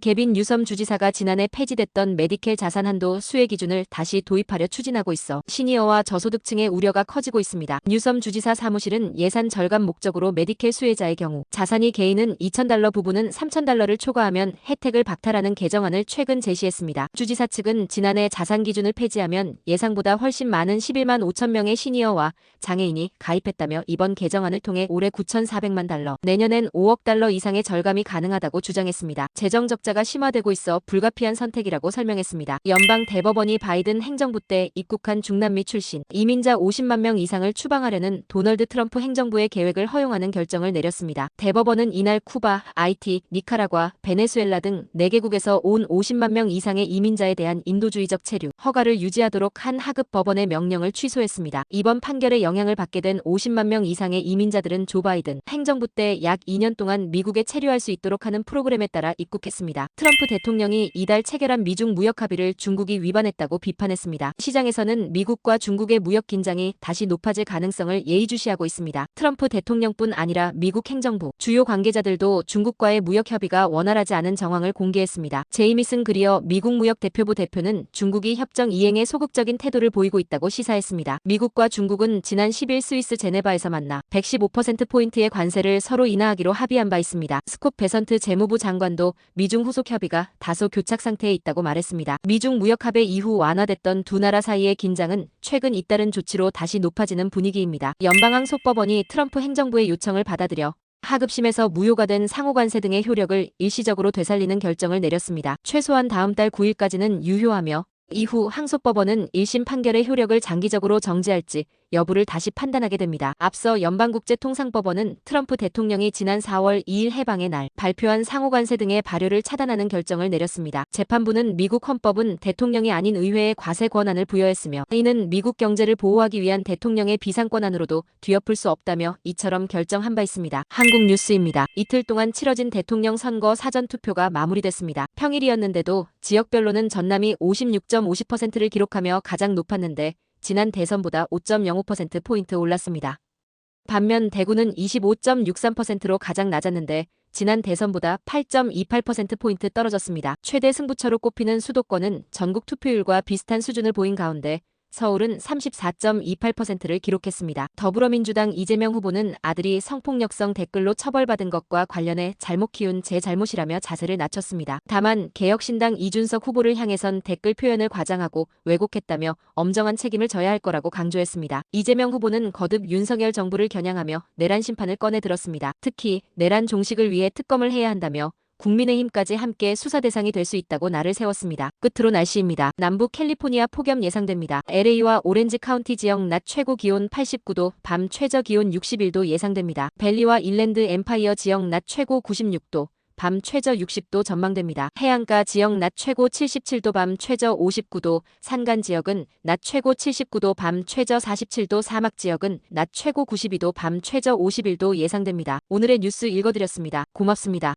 개빈 유섬 주지사가 지난해 폐지됐던 메디켈 자산한도 수혜 기준을 다시 도입하려 추진하고 있어 시니어와 저소득층의 우려가 커지고 있습니다. 유섬 주지사 사무실은 예산 절감 목적으로 메디켈 수혜자의 경우 자산이 개인은 $2,000, 부부는 $3,000를 초과하면 혜택을 박탈하는 개정안을 최근 제시했습니다. 주지사 측은 지난해 자산 기준을 폐지하면 예상보다 훨씬 많은 11만 5천 명의 시니어와 장애인이 가입했다며 이번 개정안을 통해 올해 $9,400만, 내년엔 $5억 이상의 절감이 가능하다고 주장했습니다. 재정 적자가 심화되고 있어 불가피한 선택이라고 설명했습니다. 연방 대법원이 바이든 행정부 때 입국한 중남미 출신 이민자 50만 명 이상을 추방하려는 도널드 트럼프 행정부의 계획을 허용하는 결정을 내렸습니다. 대법원은 이날 쿠바, 하이티, 니카라과, 베네수엘라 등 4개국에서 온 50만 명 이상의 이민자에 대한 인도주의적 체류, 허가를 유지하도록 한 하급 법원의 명령을 취소했습니다. 이번 판결에 영향을 받게 된 50만 명 이상의 이민자들은 조 바이든 행정부 때 약 2년 동안 미국에 체류할 수 있도록 하는 프로그램에 따라 입국했습니다. 트럼프 대통령이 이달 체결한 미중 무역 합의를 중국이 위반했다고 비판했습니다. 시장에서는 미국과 중국의 무역 긴장이 다시 높아질 가능성을 예의주시하고 있습니다. 트럼프 대통령뿐 아니라 미국 행정부, 주요 관계자들도 중국과의 무역 협의가 원활하지 않은 정황을 공개했습니다. 제이미슨 그리어 미국 무역 대표부 대표는 중국이 협정 이행에 소극적인 태도를 보이고 있다고 시사했습니다. 미국과 중국은 지난 10일 스위스 제네바에서 만나 115%포인트의 관세를 서로 인하하기로 합의한 바 있습니다. 스콧 베선트 재무부 장관도 미중 후속 협의가 다소 교착 상태에 있다고 말했습니다. 미중 무역 합의 이후 완화됐던 두 나라 사이의 긴장은 최근 잇따른 조치로 다시 높아지는 분위기입니다. 연방항소법원이 트럼프 행정부의 요청을 받아들여 하급심에서 무효가 된 상호관세 등의 효력을 일시적으로 되살리는 결정을 내렸습니다. 최소한 다음 달 9일까지는 유효하며 이후 항소법원은 1심 판결의 효력을 장기적으로 정지할지 여부를 다시 판단하게 됩니다. 앞서 연방국제통상법원은 트럼프 대통령이 지난 4월 2일 해방의 날 발표한 상호관세 등의 발효를 차단하는 결정을 내렸습니다. 재판부는 미국 헌법은 대통령이 아닌 의회에 과세 권한을 부여했으며 이는 미국 경제를 보호하기 위한 대통령의 비상권한으로도 뒤엎을 수 없다며 이처럼 결정한 바 있습니다. 한국 뉴스입니다. 이틀 동안 치러진 대통령 선거 사전투표가 마무리됐습니다. 평일이었는데도 지역별로는 전남이 56.50%를 기록하며 가장 높았는데 지난 대선보다 5.05%포인트 올랐습니다. 반면 대구는 25.63%로 가장 낮았는데 지난 대선보다 8.28%포인트 떨어졌습니다. 최대 승부처로 꼽히는 수도권은 전국 투표율과 비슷한 수준을 보인 가운데 서울은 34.28%를 기록했습니다. 더불어민주당 이재명 후보는 아들이 성폭력성 댓글로 처벌받은 것과 관련해 잘못 키운 제 잘못이라며 자세를 낮췄습니다. 다만 개혁신당 이준석 후보를 향해선 댓글 표현을 과장하고 왜곡했다며 엄정한 책임을 져야 할 거라고 강조했습니다. 이재명 후보는 거듭 윤석열 정부를 겨냥하며 내란 심판을 꺼내 들었습니다. 특히 내란 종식을 위해 특검을 해야 한다며 국민의힘까지 함께 수사 대상이 될 수 있다고 날을 세웠습니다. 끝으로 날씨입니다. 남부 캘리포니아 폭염 예상됩니다. LA와 오렌지 카운티 지역 낮 최고 기온 89도, 밤 최저 기온 61도 예상됩니다. 밸리와 인랜드 엠파이어 지역 낮 최고 96도, 밤 최저 60도 전망됩니다. 해안가 지역 낮 최고 77도, 밤 최저 59도, 산간 지역은 낮 최고 79도, 밤 최저 47도, 사막 지역은 낮 최고 92도, 밤 최저 51도 예상됩니다. 오늘의 뉴스 읽어드렸습니다. 고맙습니다.